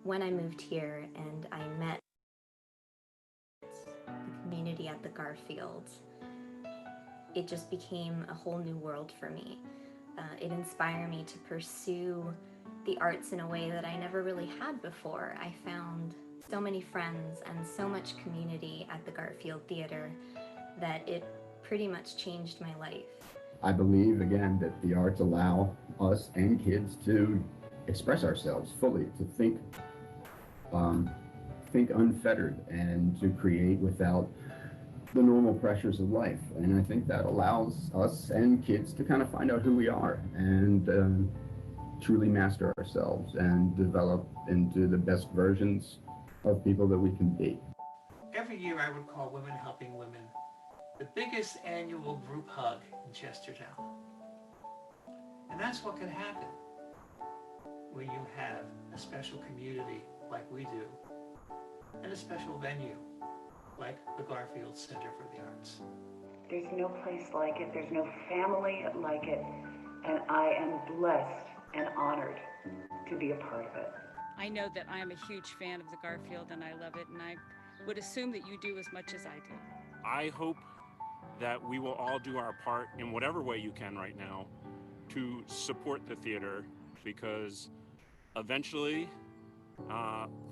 When I moved here and I met the community at the Garfield, it just became a whole new world for me. It inspired me to pursue the arts in a way that I never really had before. I found so many friends and so much community at the Garfield Theater that it pretty much changed my life. I believe, again, that the arts allow us and kids to express ourselves fully, to um, think unfettered, and to create without the normal pressures of life. And I think that allows us and kids to kind of find out who we are and truly master ourselves and develop into the best versions of people that we can be. Every year I would call Women Helping Women the biggest annual group hug in Chestertown. And that's what can happen when you have a special community like we do and a special venue like the Garfield Center for the Arts. There's no place like it. There's no family like it. And I am blessed and honored to be a part of it. I know that I am a huge fan of the Garfield and I love it, and I would assume that you do as much as I do. I hope that we will all do our part in whatever way you can right now to support the theater, because eventually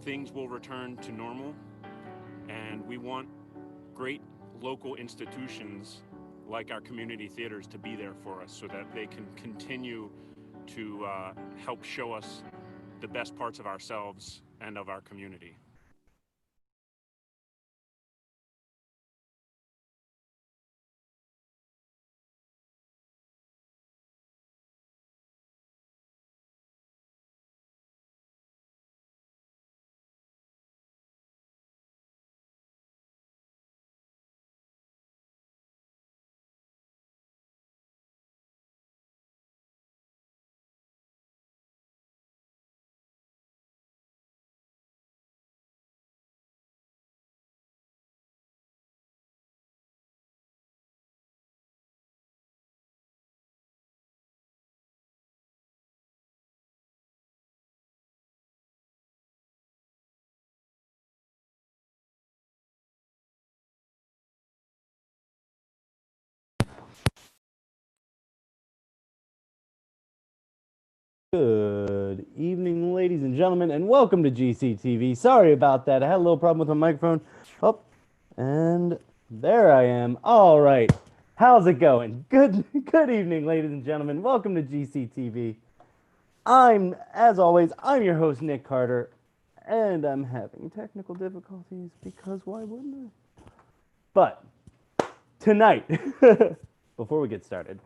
things will return to normal, and we want great local institutions like our community theaters to be there for us so that they can continue to help show us the best parts of ourselves and of our community. Good evening, ladies and gentlemen, and welcome to GCTV. Sorry about that. I had a little problem with my microphone. Oh, and there I am. All right. How's it going? Good evening, ladies and gentlemen. Welcome to GCTV. As always, I'm your host, Nic Carter, and I'm having technical difficulties because why wouldn't I? But tonight, before we get started,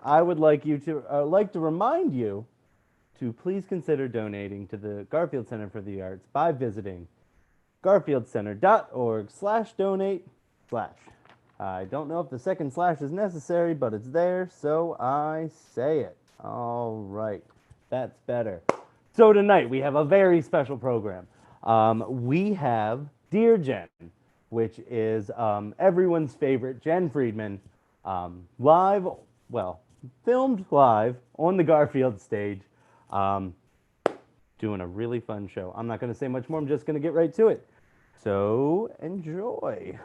I would like to remind you to please consider donating to the Garfield Center for the Arts by visiting garfieldcenter.org/donate/. I don't know if the second slash is necessary, but it's there, so I say it. All right, that's better. So tonight we have a very special program. We have Dear Jen, which is everyone's favorite Jen Friedman, filmed live on the Garfield stage. Doing a really fun show. I'm not going to say much more. I'm just going to get right to it. So enjoy.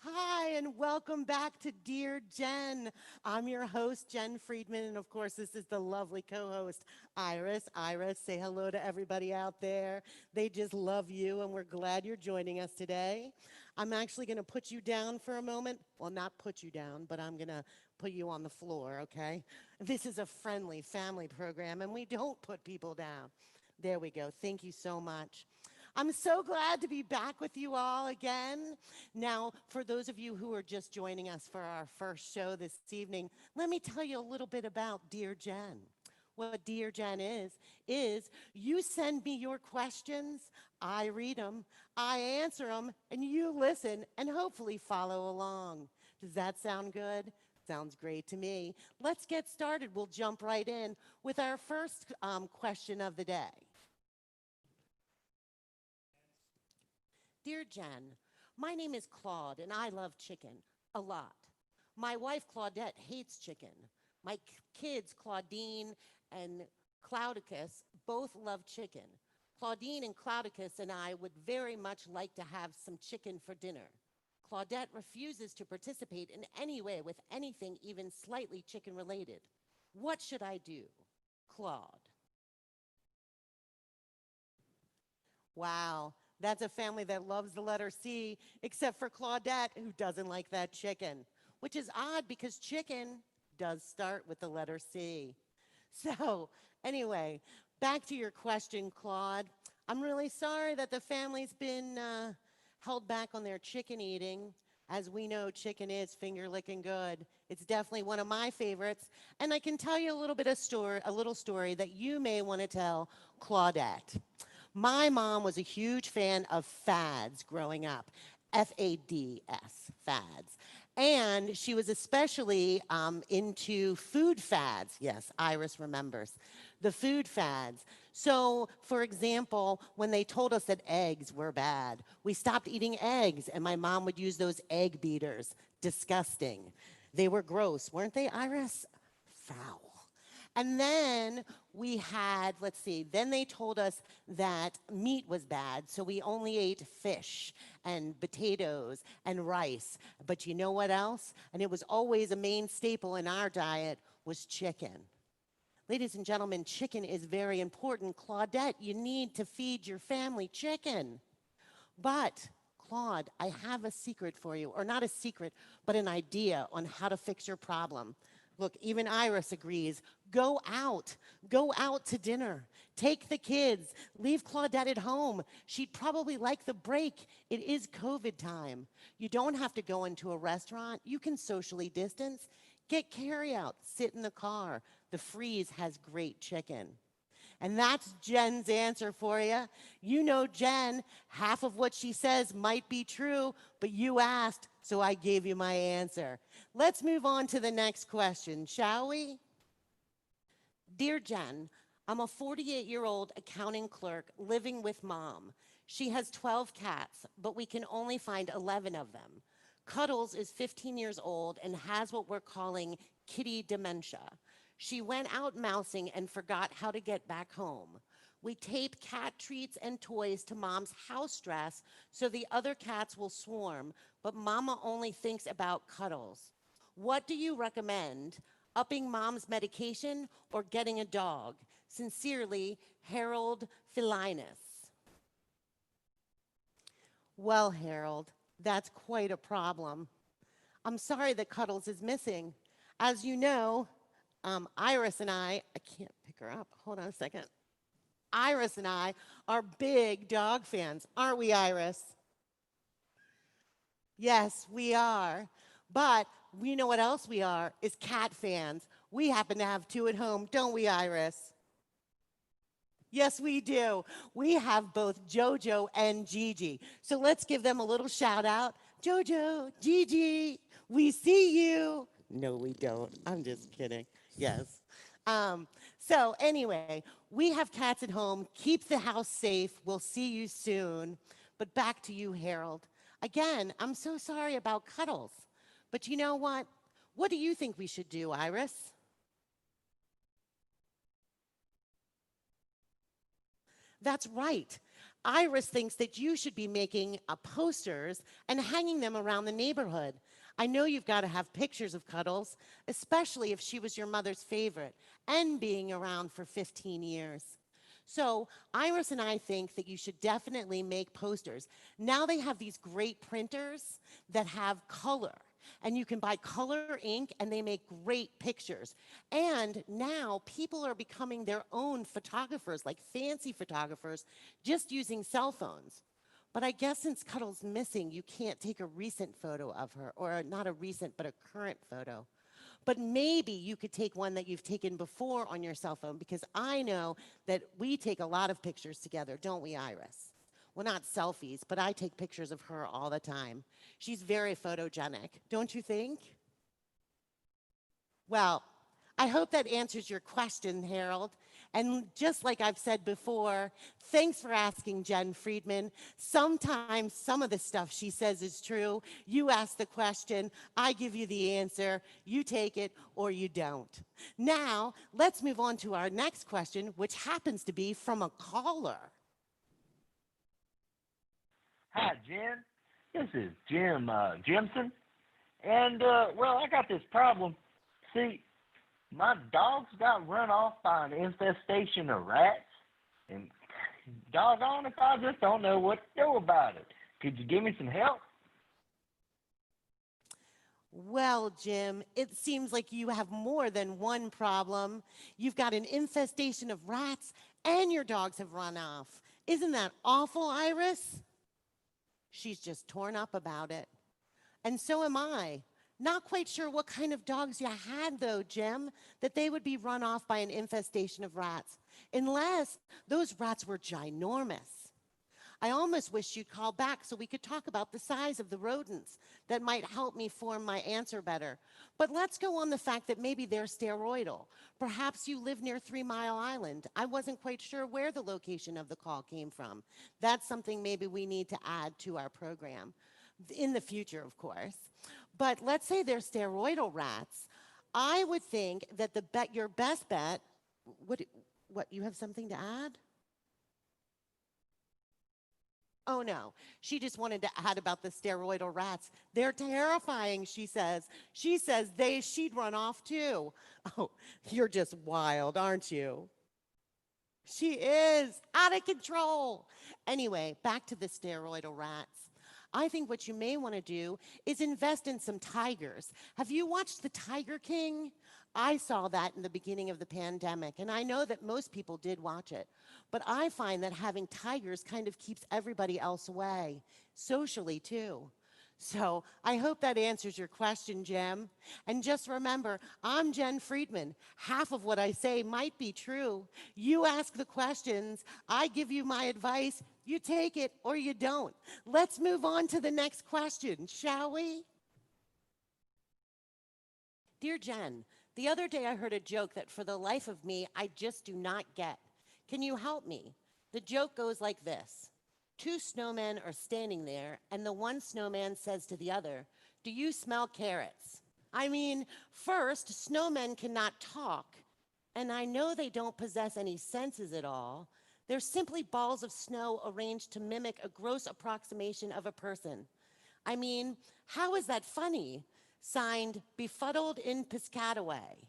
Hi, and welcome back to Dear Jen. I'm your host, Jen Friedman, and of course, this is the lovely co-host, Iris. Iris, say hello to everybody out there. They just love you, and we're glad you're joining us today. I'm actually going to put you down for a moment. Well, not put you down, but I'm going to put you on the floor, okay? This is a friendly family program, and we don't put people down. There we go. Thank you so much. I'm so glad to be back with you all again. Now, for those of you who are just joining us for our first show this evening, let me tell you a little bit about Dear Jen. What Dear Jen is you send me your questions, I read them, I answer them, and you listen and hopefully follow along. Does that sound good? Sounds great to me. Let's get started. We'll jump right in with our first question of the day. Dear Jen, my name is Claude and I love chicken a lot. My wife Claudette hates chicken. My kids Claudine and Claudicus both love chicken. Claudine and Claudicus and I would very much like to have some chicken for dinner. Claudette refuses to participate in any way with anything even slightly chicken related. What should I do? Claude. Wow, that's a family that loves the letter C, except for Claudette, who doesn't like that chicken, which is odd because chicken does start with the letter C. So anyway, back to your question, Claude. I'm really sorry that the family's been held back on their chicken eating. As we know, chicken is finger licking good. It's definitely one of my favorites. And I can tell you a little story that you may want to tell Claudette. My mom was a huge fan of fads growing up, F-A-D-S, fads. And she was especially into food fads. Yes, Iris remembers the food fads. So, for example, when they told us that eggs were bad, we stopped eating eggs, and my mom would use those egg beaters. Disgusting. They were gross, weren't they, Iris? Foul. And then we had, then they told us that meat was bad, so we only ate fish and potatoes and rice. But you know what else? And it was always a main staple in our diet was chicken. Ladies and gentlemen, chicken is very important. Claudette, you need to feed your family chicken. But Claude, I have a secret for you, or not a secret, but an idea on how to fix your problem. Look, even Iris agrees. Go out to dinner. Take the kids. Leave Claudette at home. She'd probably like the break. It is COVID time. You don't have to go into a restaurant. You can socially distance. Get carryout. Sit in the car. The Freeze has great chicken. And that's Jen's answer for you. You know Jen, half of what she says might be true, but you asked, so I gave you my answer. Let's move on to the next question, shall we? Dear Jen, I'm a 48-year-old accounting clerk living with mom. She has 12 cats, but we can only find 11 of them. Cuddles is 15 years old and has what we're calling kitty dementia. She went out mousing and forgot how to get back home. We tape cat treats and toys to mom's house dress so the other cats will swarm, but mama only thinks about Cuddles. What do you recommend? Upping mom's medication or getting a dog? Sincerely, Harold Philinus. Well, Harold, that's quite a problem. I'm sorry that Cuddles is missing. As you know, Iris and I can't pick her up. Hold on a second. Iris and I are big dog fans, aren't we, Iris? Yes, we are. But we know what else we are, is cat fans. We happen to have two at home, don't we, Iris? Yes, we do. We have both Jojo and Gigi. So let's give them a little shout out. Jojo, Gigi, we see you. No, we don't. I'm just kidding. Yes. So anyway, we have cats at home. Keep the house safe. We'll see you soon. But back to you, Harold. Again, I'm so sorry about Cuddles. But you know what? What do you think we should do, Iris? That's right. Iris thinks that you should be making posters and hanging them around the neighborhood. I know you've got to have pictures of Cuddles, especially if she was your mother's favorite and being around for 15 years. So Iris and I think that you should definitely make posters. Now they have these great printers that have color. And you can buy color ink and they make great pictures. And now people are becoming their own photographers, like fancy photographers, just using cell phones. But I guess since Cuddle's missing, you can't take a recent photo of her, or not a recent, but a current photo. But maybe you could take one that you've taken before on your cell phone, because I know that we take a lot of pictures together, don't we, Iris? Well, not selfies, but I take pictures of her all the time. She's very photogenic, don't you think? Well, I hope that answers your question, Harold. And just like I've said before, thanks for asking, Jen Friedman. Sometimes some of the stuff she says is true. You ask the question, I give you the answer, you take it or you don't. Now, let's move on to our next question, which happens to be from a caller. Hi, Jen. This is Jim Jimson. And, well, I got this problem. See, my dogs got run off by an infestation of rats. And doggone if I just don't know what to do about it. Could you give me some help? Well, Jim, it seems like you have more than one problem. You've got an infestation of rats and your dogs have run off. Isn't that awful, Iris? She's just torn up about it. And so am I. Not quite sure what kind of dogs you had, though, Jim, that they would be run off by an infestation of rats, unless those rats were ginormous. I almost wish you'd call back so we could talk about the size of the rodents. That might help me form my answer better. But let's go on the fact that maybe they're steroidal. Perhaps you live near 3 Mile Island. I wasn't quite sure where the location of the call came from. That's something maybe we need to add to our program. In the future, of course. But let's say they're steroidal rats. I would think that your best bet, what, you have something to add? Oh no, she just wanted to add about the steroidal rats. They're terrifying, she says. She says she'd run off too. Oh, you're just wild, aren't you? She is out of control. Anyway, back to the steroidal rats. I think what you may want to do is invest in some tigers. Have you watched The Tiger King? I saw that in the beginning of the pandemic, and I know that most people did watch it. But I find that having tigers kind of keeps everybody else away, socially too. So I hope that answers your question, Jem. And just remember, I'm Jen Friedman. Half of what I say might be true. You ask the questions, I give you my advice, you take it or you don't. Let's move on to the next question, shall we? Dear Jen, the other day I heard a joke that for the life of me, I just do not get. Can you help me? The joke goes like this. 2 snowmen are standing there, and the one snowman says to the other, "Do you smell carrots?" I mean, first, snowmen cannot talk, and I know they don't possess any senses at all. They're simply balls of snow arranged to mimic a gross approximation of a person. I mean, how is that funny? Signed, Befuddled in Piscataway.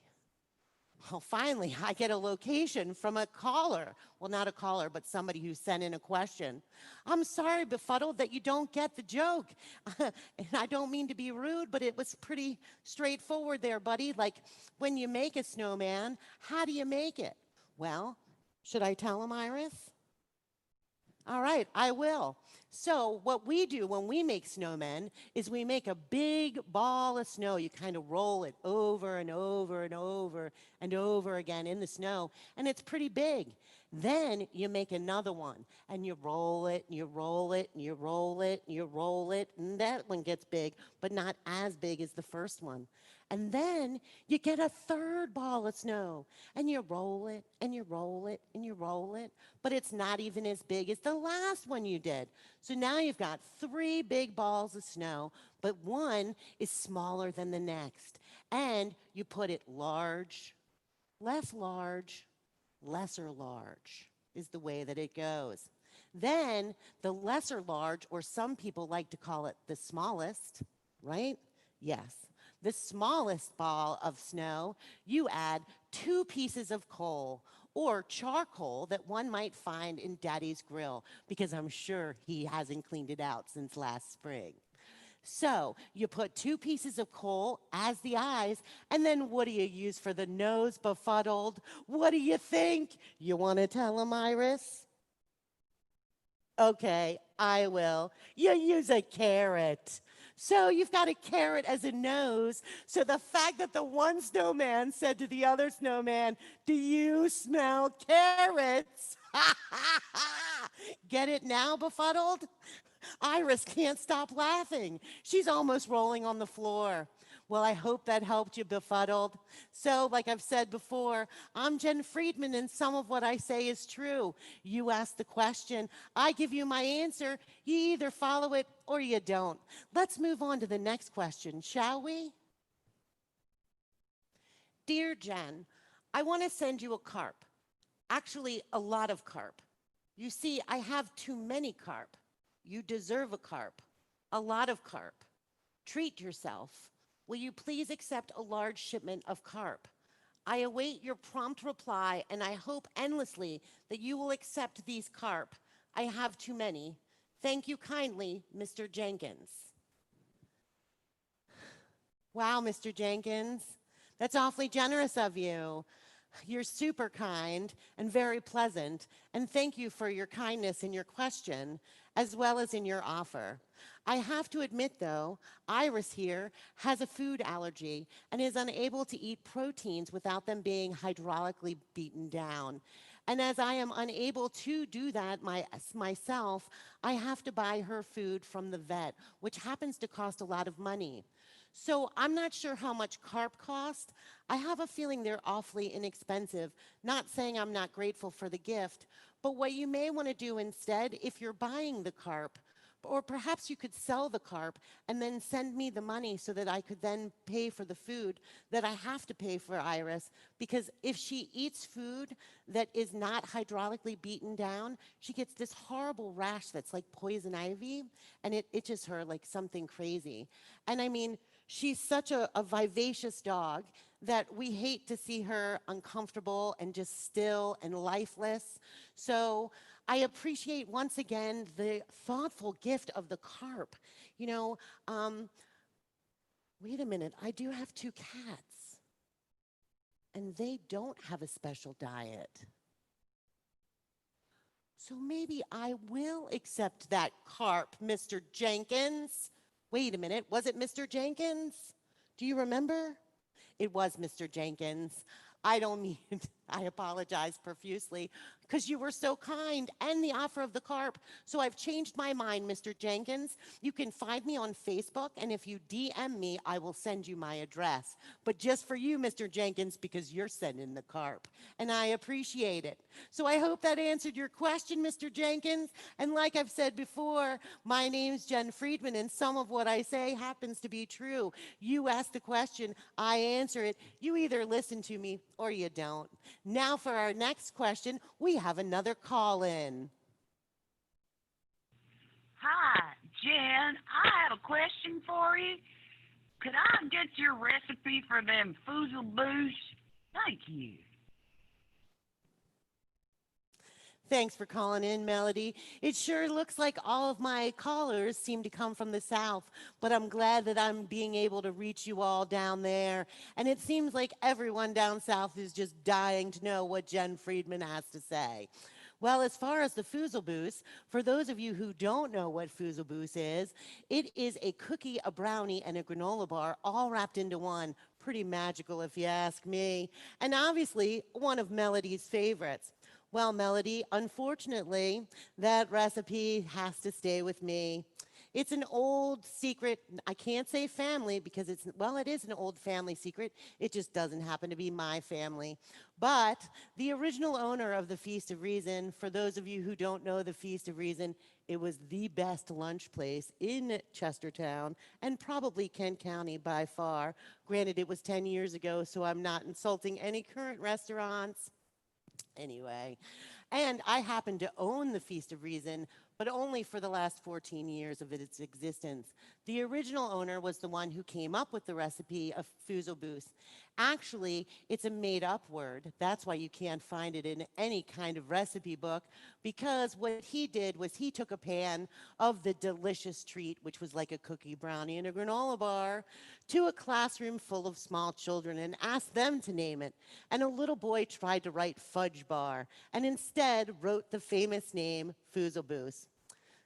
Well, finally, I get a location from a caller. Well, not a caller, but somebody who sent in a question. I'm sorry, Befuddled, that you don't get the joke. And I don't mean to be rude, but it was pretty straightforward there, buddy. Like, when you make a snowman, how do you make it? Well, should I tell him, Iris? All right, I will. So what we do when we make snowmen is we make a big ball of snow. You kind of roll it over and over and over and over again in the snow, and it's pretty big. Then you make another one, and you roll it, and you roll it, and you roll it, and you roll it, and that one gets big, but not as big as the first one. And then you get a third ball of snow, and you roll it, and you roll it, and you roll it, but it's not even as big as the last one you did. So now you've got 3 big balls of snow, but one is smaller than the next. And you put it large, lesser large is the way that it goes. Then the lesser large, or some people like to call it the smallest, right? Yes. The smallest ball of snow, you add 2 pieces of coal or charcoal that one might find in Daddy's grill, because I'm sure he hasn't cleaned it out since last spring. So you put 2 pieces of coal as the eyes, and then what do you use for the nose, Befuddled? What do you think? You want to tell him, Iris? Okay, I will. You use a carrot. So you've got a carrot as a nose. So the fact that the one snowman said to the other snowman, "Do you smell carrots?" Get it now, befuddled? Iris can't stop laughing. She's almost rolling on the floor. Well, I hope that helped you, befuddled. So, like I've said before, I'm Jen Friedman, and some of what I say is true. You ask the question, I give you my answer. You either follow it or you don't. Let's move on to the next question, shall we? Dear Jen, I want to send you a carp. Actually, a lot of carp. You see, I have too many carp. You deserve a carp, a lot of carp. Treat yourself. Will you please accept a large shipment of carp? I await your prompt reply, and I hope endlessly that you will accept these carp. I have too many. Thank you kindly, Mr. Jenkins. Wow, Mr. Jenkins, that's awfully generous of you. You're super kind and very pleasant, and thank you for your kindness in your question, as well as in your offer. I have to admit, though, Iris here has a food allergy and is unable to eat proteins without them being hydraulically beaten down. And as I am unable to do that myself, I have to buy her food from the vet, which happens to cost a lot of money. So I'm not sure how much carp cost. I have a feeling they're awfully inexpensive. Not saying I'm not grateful for the gift, but what you may want to do instead, if you're buying the carp, or perhaps you could sell the carp and then send me the money so that I could then pay for the food that I have to pay for Iris. Because if she eats food that is not hydraulically beaten down, she gets this horrible rash that's like poison ivy, and it itches her like something crazy. And I mean, she's such a vivacious dog that we hate to see her uncomfortable and just still and lifeless. So I appreciate once again the thoughtful gift of the carp. You know, wait a minute, I do have 2 cats, and they don't have a special diet. So maybe I will accept that carp, Mr. Jenkins. Wait a minute, was it Mr. Jenkins? Do you remember? It was Mr. Jenkins. I don't mean, I apologize profusely, because you were so kind, and the offer of the carp. So I've changed my mind, Mr. Jenkins. You can find me on Facebook, and if you DM me, I will send you my address. But just for you, Mr. Jenkins, because you're sending the carp, and I appreciate it. So I hope that answered your question, Mr. Jenkins. And like I've said before, my name's Jen Friedman, and some of what I say happens to be true. You ask the question, I answer it. You either listen to me or you don't. Now for our next question, we have another call-in. Hi, Jen. I have a question for you. Could I get your recipe for them foozle boos? Thank you. Thanks for calling in, Melody. It sure looks like all of my callers seem to come from the South, but I'm glad that I'm being able to reach you all down there. And it seems like everyone down South is just dying to know what Jen Friedman has to say. Well, as far as the Foozleboos, for those of you who don't know what Foozleboos is, it is a cookie, a brownie, and a granola bar all wrapped into one. Pretty magical if you ask me. And obviously, one of Melody's favorites. Well, Melody, unfortunately, that recipe has to stay with me. It's an old secret. I can't say family because it is an old family secret. It just doesn't happen to be my family. But the original owner of the Feast of Reason, for those of you who don't know the Feast of Reason, it was the best lunch place in Chestertown and probably Kent County by far. Granted, it was 10 years ago, so I'm not insulting any current restaurants. Anyway, and I happen to own the Feast of Reason, but only for the last 14 years of its existence. The original owner was the one who came up with the recipe of Foozleboos. Actually, it's a made-up word. That's why you can't find it in any kind of recipe book, because what he did was he took a pan of the delicious treat, which was like a cookie, brownie, and a granola bar, to a classroom full of small children and asked them to name it. And a little boy tried to write fudge bar, and instead wrote the famous name Foozleboos.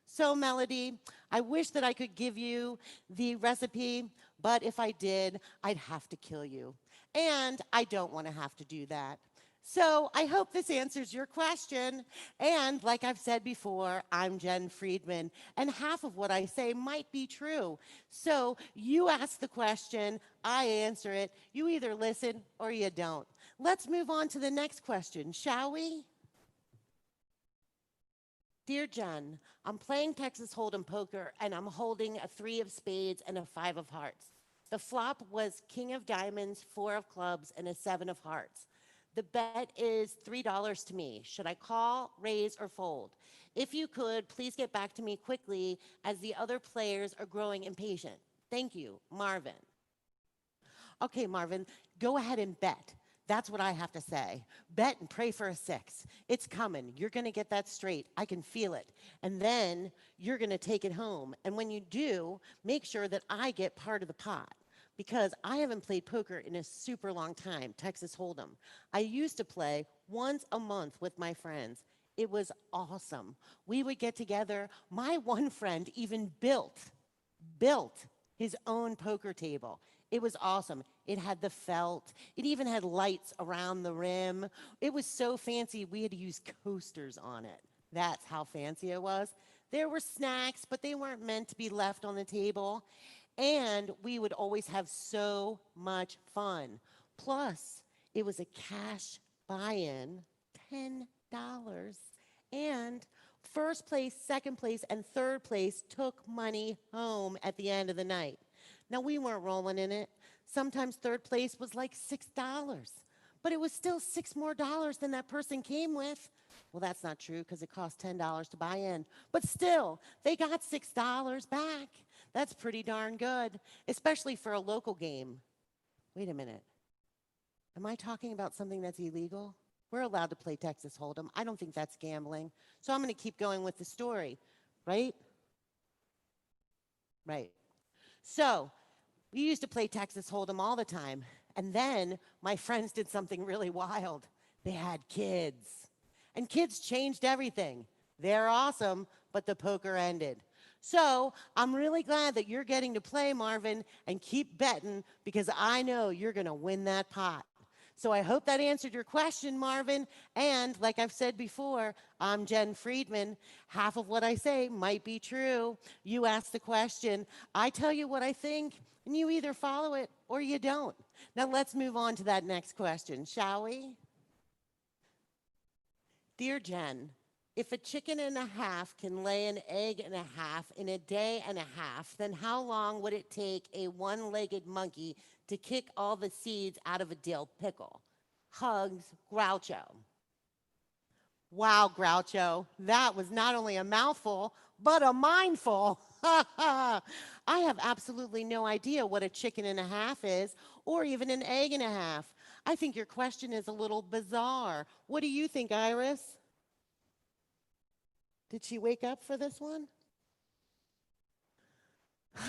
So, Melody, I wish that I could give you the recipe, but if I did, I'd have to kill you. And I don't want to have to do that. So, I hope this answers your question. And like I've said before, I'm Jen Friedman, and half of what I say might be true. So, you ask the question, I answer it. You either listen or you don't. Let's move on to the next question, shall we? Dear Jen, I'm playing Texas Hold'em poker and I'm holding a 3 of spades and a 5 of hearts. The flop was King of diamonds, 4 of clubs, and a 7 of hearts. The bet is $3 to me. Should I call, raise, or fold? If you could, please get back to me quickly as the other players are growing impatient. Thank you, Marvin. Okay, Marvin, go ahead and bet. That's what I have to say. Bet and pray for a 6. It's coming. You're going to get that straight. I can feel it. And then you're going to take it home. And when you do, make sure that I get part of the pot. Because I haven't played poker in a super long time, Texas Hold'em. I used to play once a month with my friends. It was awesome. We would get together. My one friend even built his own poker table. It was awesome. It had the felt. It even had lights around the rim. It was so fancy, we had to use coasters on it. That's how fancy it was. There were snacks, but they weren't meant to be left on the table. And we would always have so much fun. Plus, it was a cash buy-in, $10. And first place, second place, and third place took money home at the end of the night. Now, we weren't rolling in it. Sometimes third place was like $6, but it was still $6 more than that person came with. Well, that's not true because it cost $10 to buy in. But still, they got $6 back. That's pretty darn good, especially for a local game. Wait a minute. Am I talking about something that's illegal? We're allowed to play Texas Hold'em. I don't think that's gambling. So I'm going to keep going with the story, right? Right. So we used to play Texas Hold'em all the time. And then my friends did something really wild. They had kids. And kids changed everything. They're awesome, but the poker ended. So I'm really glad that you're getting to play, Marvin, and keep betting because I know you're going to win that pot. So I hope that answered your question, Marvin. And like I've said before, I'm Jen Friedman. Half of what I say might be true. You ask the question, I tell you what I think, and you either follow it or you don't. Now let's move on to that next question, shall we? Dear Jen, if a chicken and a half can lay an egg and a half in a day and a half, then how long would it take a one-legged monkey to kick all the seeds out of a dill pickle? Hugs, Groucho. Wow, Groucho, that was not only a mouthful, but a mindful. I have absolutely no idea what a chicken and a half is, or even an egg and a half. I think your question is a little bizarre. What do you think, Iris? Did she wake up for this one?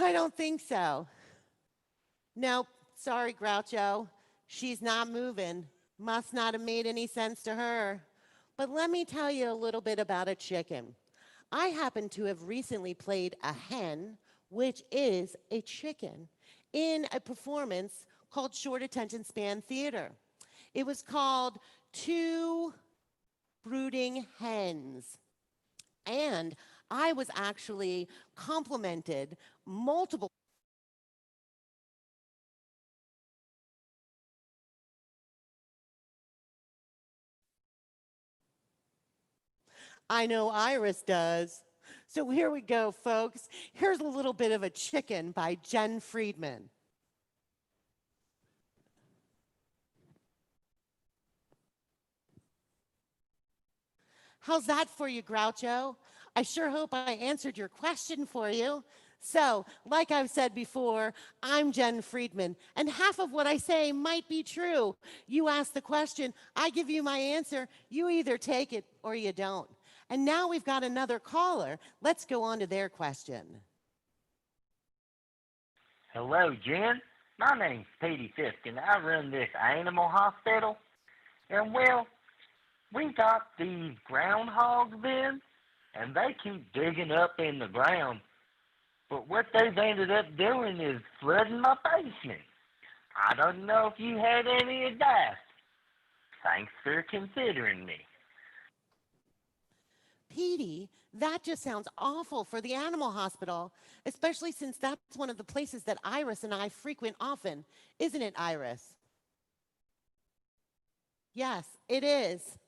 I don't think so. Nope, sorry, Groucho. She's not moving. Must not have made any sense to her. But let me tell you a little bit about a chicken. I happen to have recently played a hen, which is a chicken, in a performance called Short Attention Span Theater. It was called Two Brooding Hens. And I was actually complimented multiple. I know Iris does. So here we go, folks. Here's a little bit of a chicken by Jen Friedman. How's that for you, Groucho? I sure hope I answered your question for you. So, like I've said before, I'm Jen Friedman, and half of what I say might be true. You ask the question, I give you my answer. You either take it or you don't. And now we've got another caller. Let's go on to their question. Hello, Jen. My name's Petey Fiskin. I run this animal hospital. And, well, we got these groundhogs in, and they keep digging up in the ground. But what they've ended up doing is flooding my basement. I don't know if you had any advice. Thanks for considering me. Petey, that just sounds awful for the animal hospital, especially since that's one of the places that Iris and I frequent often. Isn't it, Iris? Yes, it is.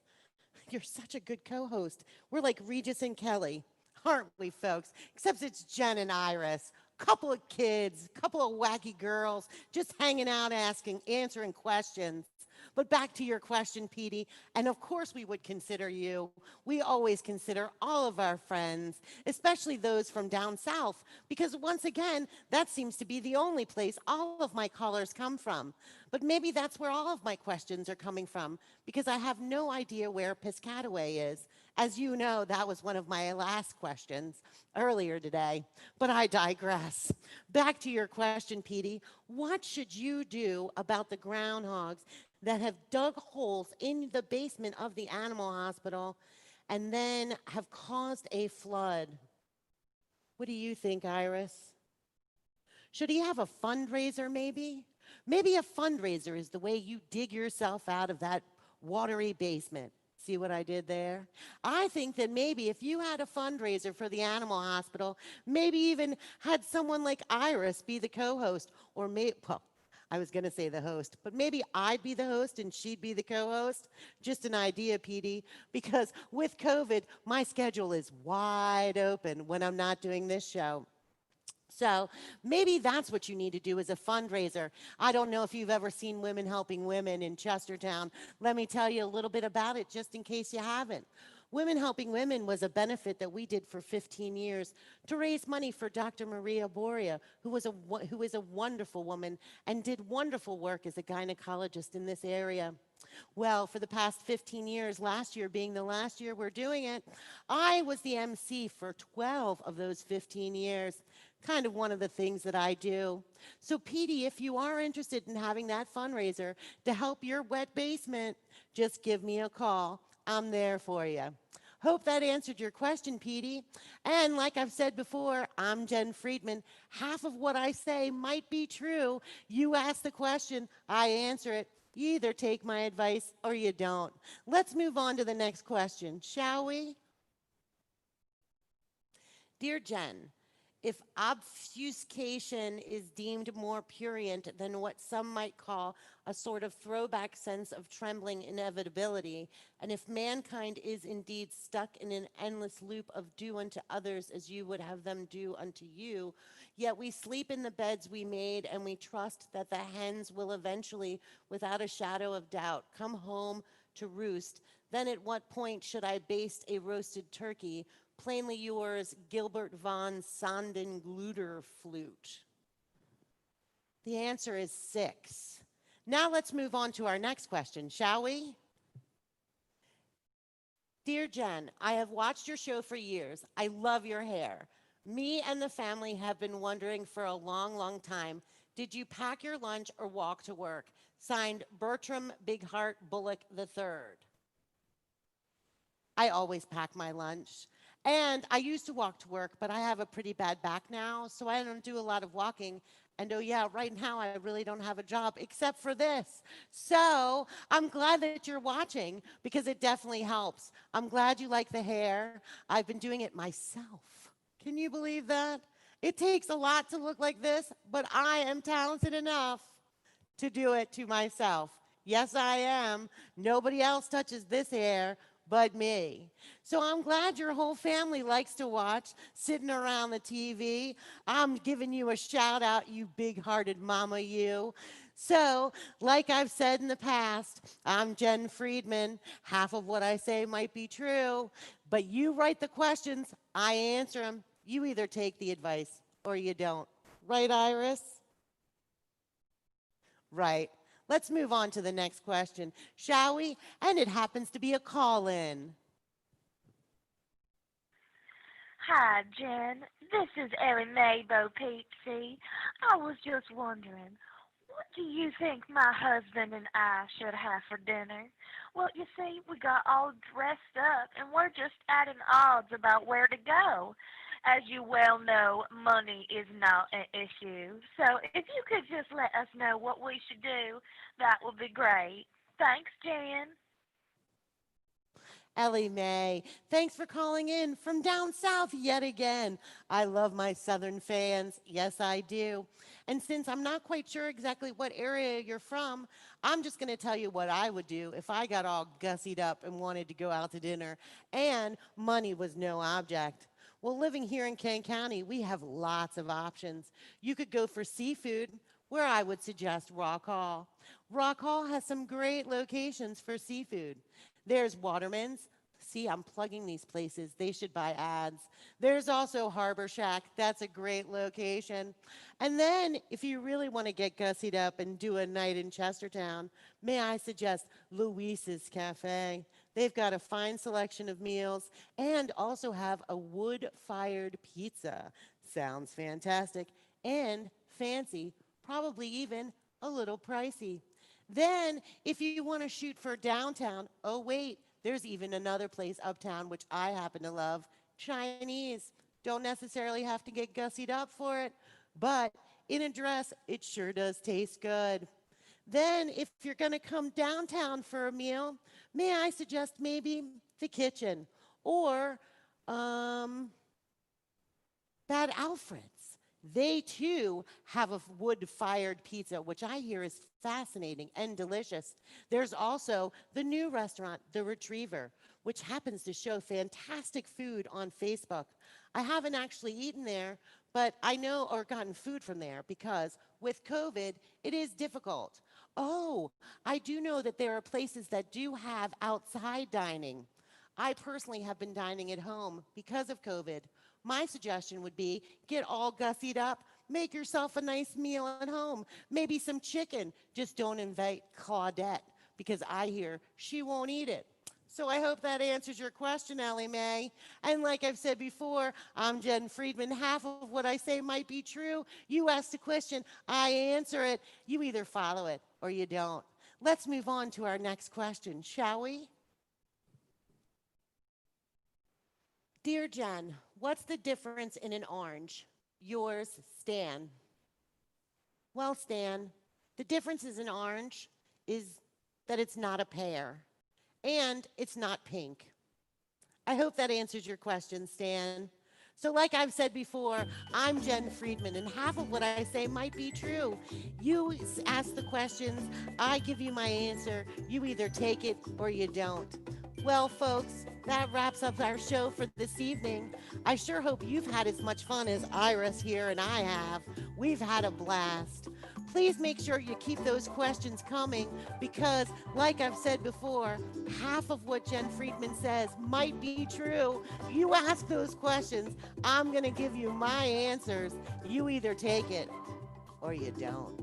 You're such a good co-host. We're like Regis and Kelly, aren't we, folks? Except it's Jen and Iris. Couple of kids, couple of wacky girls, just hanging out, answering questions. But back to your question, Petey, and of course we would consider you. We always consider all of our friends, especially those from down south, because once again, that seems to be the only place all of my callers come from. But maybe that's where all of my questions are coming from, because I have no idea where Piscataway is. As you know, that was one of my last questions earlier today, but I digress. Back to your question, Petey. What should you do about the groundhogs that have dug holes in the basement of the animal hospital and then have caused a flood? What do you think, Iris? Should he have a fundraiser, maybe? Maybe a fundraiser is the way you dig yourself out of that watery basement. See what I did there? I think that maybe if you had a fundraiser for the animal hospital, maybe even had someone like Iris be the co-host, or maybe, well, I was going to say the host, but maybe I'd be the host and she'd be the co-host. Just an idea, Petey, because with COVID, my schedule is wide open when I'm not doing this show. So maybe that's what you need to do as a fundraiser. I don't know if you've ever seen Women Helping Women in Chestertown. Let me tell you a little bit about it just in case you haven't. Women Helping Women was a benefit that we did for 15 years to raise money for Dr. Maria Boria, who is a wonderful woman and did wonderful work as a gynecologist in this area. Well, for the past 15 years, last year being the last year we're doing it, I was the MC for 12 of those 15 years. Kind of one of the things that I do. So, Petey, if you are interested in having that fundraiser to help your wet basement, just give me a call. I'm there for you. Hope that answered your question, Petey. And like I've said before, I'm Jen Friedman. Half of what I say might be true. You ask the question, I answer it. You either take my advice or you don't. Let's move on to the next question, shall we? Dear Jen, if obfuscation is deemed more prurient than what some might call a sort of throwback sense of trembling inevitability, and if mankind is indeed stuck in an endless loop of do unto others as you would have them do unto you, yet we sleep in the beds we made and we trust that the hens will eventually, without a shadow of doubt, come home to roost, then at what point should I baste a roasted turkey? Plainly yours, Gilbert von Sandengluder flute. The answer is 6. Now let's move on to our next question, shall we? Dear Jen, I have watched your show for years. I love your hair. Me and the family have been wondering for a long, long time, did you pack your lunch or walk to work? Signed, Bertram Big Heart Bullock III. I always pack my lunch. And I used to walk to work, but I have a pretty bad back now, so I don't do a lot of walking. And oh yeah, right now I really don't have a job except for this. So I'm glad that you're watching because it definitely helps. I'm glad you like the hair. I've been doing it myself. Can you believe that? It takes a lot to look like this, but I am talented enough to do it to myself. Yes, I am. Nobody else touches this hair but me. So I'm glad your whole family likes to watch, sitting around the TV. I'm giving you a shout out, you big-hearted mama, you. So, like I've said in the past, I'm Jen Friedman. Half of what I say might be true, but you write the questions, I answer them. You either take the advice or you don't. Right, Iris? Right. Let's move on to the next question, shall we? And it happens to be a call-in. Hi, Jen. This is Ellie Mae Bo Peepsy. I was just wondering, what do you think my husband and I should have for dinner? Well, you see, we got all dressed up and we're just at an odds about where to go. As you well know, money is not an issue. So if you could just let us know what we should do, that would be great. Thanks, Jan. Ellie Mae, thanks for calling in from down south yet again. I love my southern fans. Yes, I do. And since I'm not quite sure exactly what area you're from, I'm just going to tell you what I would do if I got all gussied up and wanted to go out to dinner and money was no object. Well, living here in Kane County, we have lots of options. You could go for seafood, where I would suggest Rock Hall. Rock Hall has some great locations for seafood. There's Waterman's. See, I'm plugging these places. They should buy ads. There's also Harbor Shack. That's a great location. And then, if you really want to get gussied up and do a night in Chestertown, may I suggest Luis's Cafe. They've got a fine selection of meals and also have a wood-fired pizza. Sounds fantastic and fancy, probably even a little pricey. Then, if you want to shoot for downtown, oh wait, there's even another place uptown which I happen to love, Chinese. Don't necessarily have to get gussied up for it, but in a dress, it sure does taste good. Then, if you're going to come downtown for a meal, may I suggest maybe the kitchen or Bad Alfred's. They too have a wood-fired pizza, which I hear is fascinating and delicious. There's also the new restaurant, The Retriever, which happens to show fantastic food on Facebook. I haven't actually eaten there, but I know or gotten food from there because with COVID, it is difficult. Oh, I do know that there are places that do have outside dining. I personally have been dining at home because of COVID. My suggestion would be get all gussied up, make yourself a nice meal at home, maybe some chicken. Just don't invite Claudette because I hear she won't eat it. So I hope that answers your question, Ellie Mae. And like I've said before, I'm Jen Friedman. Half of what I say might be true. You ask the question, I answer it. You either follow it or you don't. Let's move on to our next question, shall we? Dear Jen, what's the difference in an orange? Yours, Stan. Well, Stan, the difference in an orange is that it's not a pear and it's not pink. I hope that answers your question, Stan. So like I've said before, I'm Jen Friedman, and half of what I say might be true. You ask the questions, I give you my answer. You either take it or you don't. Well, folks, that wraps up our show for this evening. I sure hope you've had as much fun as Iris here and I have. We've had a blast. Please make sure you keep those questions coming because, like I've said before, half of what Jen Friedman says might be true. You ask those questions, I'm going to give you my answers. You either take it or you don't.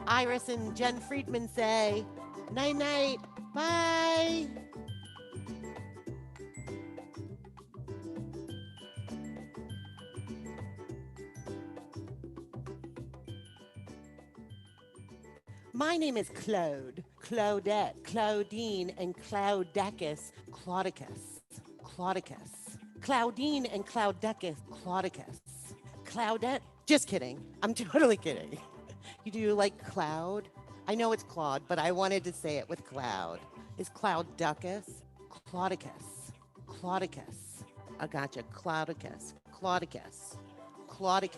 Iris and Jen Friedman say, night-night, bye. My name is Claude, Claudette, Claudine, and Claudicus, Claudine and Claudicus, Claudette, just kidding. I'm totally kidding. You do like Cloud? I know it's Claude, but I wanted to say it with Cloud. Is Claudicus? Claudicus. I gotcha. Claudicus. Claudicus. Claude.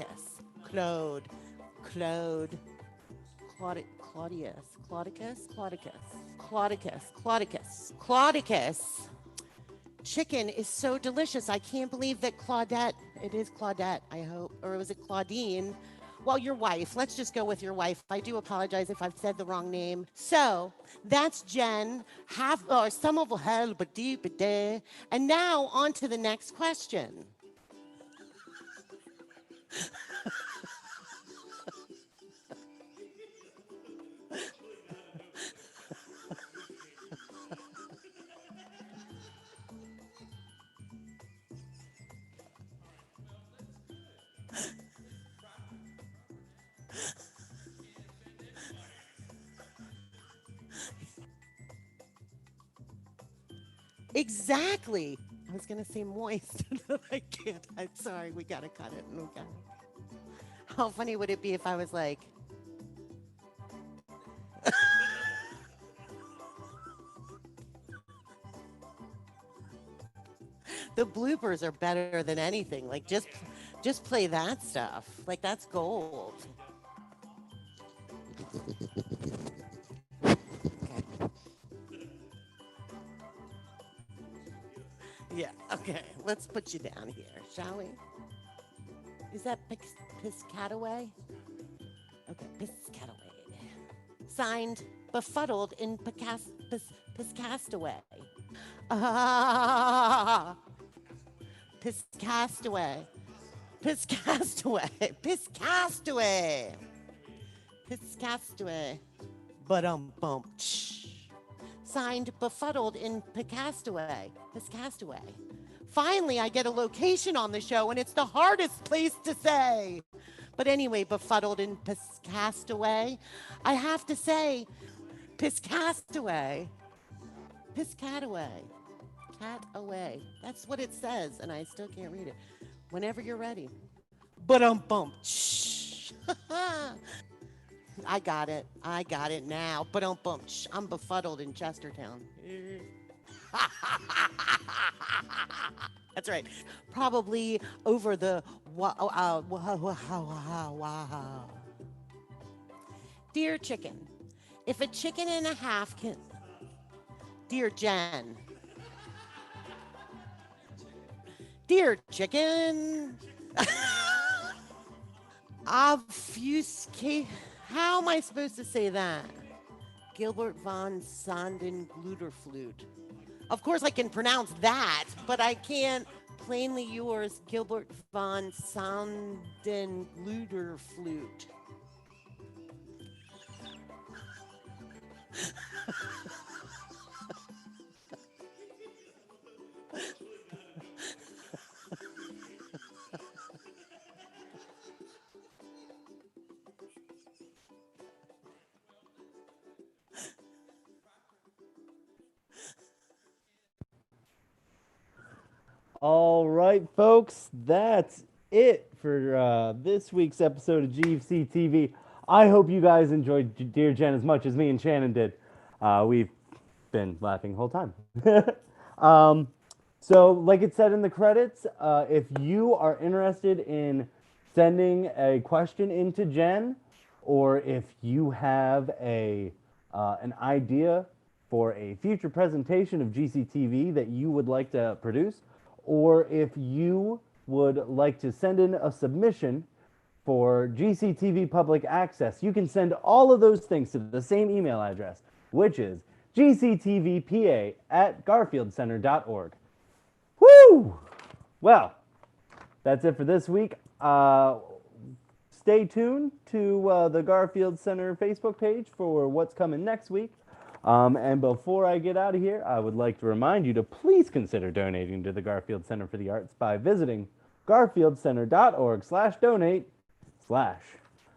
Claudicus. Chicken is so delicious. I can't believe that Claudette, it is Claudette, I hope, or was it Claudine? Well, your wife, let's just go with your wife. I do apologize if I've said the wrong name. So that's Jen, some of hell, but deep, and now on to the next question. Exactly. I was going to say moist, but I can't. I'm sorry. We got to cut it. Okay. How funny would it be if I was like, the bloopers are better than anything. Like just play that stuff. Like that's gold. Okay. Yeah, okay. Let's put you down here, shall we? Is that Piscataway? Okay, Piscataway. Signed, befuddled in Piscastaway. Ah, Piscastaway. Piscastaway. Piscastaway. Piscastaway. Bump. Signed, befuddled in Piscastaway. Piscastaway. Finally, I get a location on the show, and it's the hardest place to say. But anyway, befuddled in Piscastaway. I have to say, Piscastaway. Piscataway. Cat away. That's what it says, and I still can't read it. Whenever you're ready. Bump. I got it now. Bump. I'm befuddled in Chestertown. That's right. Probably over the wow. Dear chicken, if a chicken and a half can. Dear Jen. Dear chicken. Obfuscate. How am I supposed to say that? Gilbert von Sondenglüterflute. Of course I can pronounce that, but I can't. Plainly yours, Gilbert von Sondenglüterflute. All right, folks, that's it for this week's episode of GCTV. I hope you guys enjoyed Dear Jen as much as me and Shannon did. We've been laughing the whole time. So, like it said in the credits, if you are interested in sending a question into Jen, or if you have an idea for a future presentation of GCTV that you would like to produce, or if you would like to send in a submission for GCTV Public Access, you can send all of those things to the same email address, which is gctvpa@garfieldcenter.org. Woo! Well, that's it for this week. Stay tuned to the Garfield Center Facebook page for what's coming next week. And before I get out of here, I would like to remind you to please consider donating to the Garfield Center for the Arts by visiting garfieldcenter.org/donate/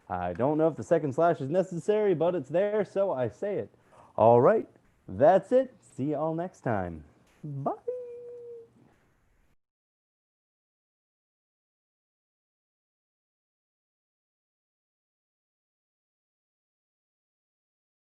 I don't know if the second slash is necessary, but it's there, so I say it. All right, that's it. See you all next time. Bye.